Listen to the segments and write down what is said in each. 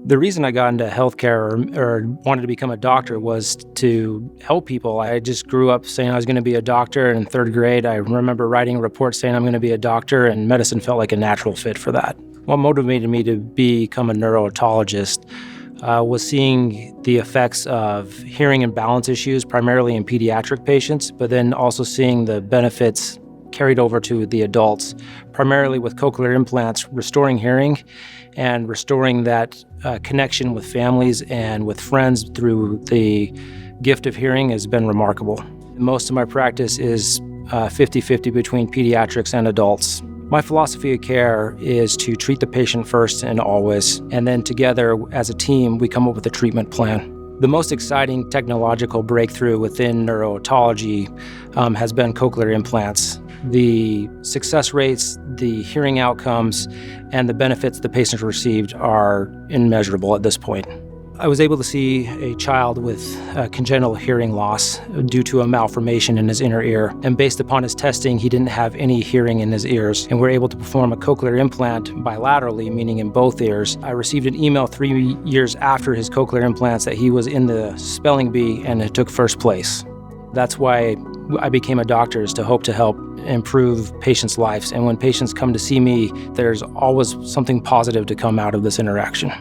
The reason I got into healthcare or wanted to become a doctor was to help people. I just grew up saying I was going to be a doctor. In third grade, I remember writing a report saying I'm going to be a doctor, and medicine felt like a natural fit for that. What motivated me to become a neurotologist was seeing the effects of hearing and balance issues, primarily in pediatric patients, but then also seeing the benefits carried over to the adults, primarily with cochlear implants, restoring hearing and restoring that connection with families and with friends through the gift of hearing has been remarkable. Most of my practice is 50-50 between pediatrics and adults. My philosophy of care is to treat the patient first and always, and then together as a team, we come up with a treatment plan. The most exciting technological breakthrough within neurotology has been cochlear implants. The success rates, the hearing outcomes, and the benefits the patients received are immeasurable at this point. I was able to see a child with congenital hearing loss due to a malformation in his inner ear. And based upon his testing, he didn't have any hearing in his ears. And we're able to perform a cochlear implant bilaterally, meaning in both ears. I received an email 3 years after his cochlear implants that he was in the spelling bee and it took first place. That's why I became a doctor, is to hope to help improve patients' lives. And when patients come to see me, there's always something positive to come out of this interaction.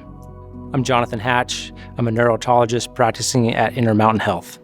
I'm Jonathan Hatch. I'm a neurotologist practicing at Intermountain Health.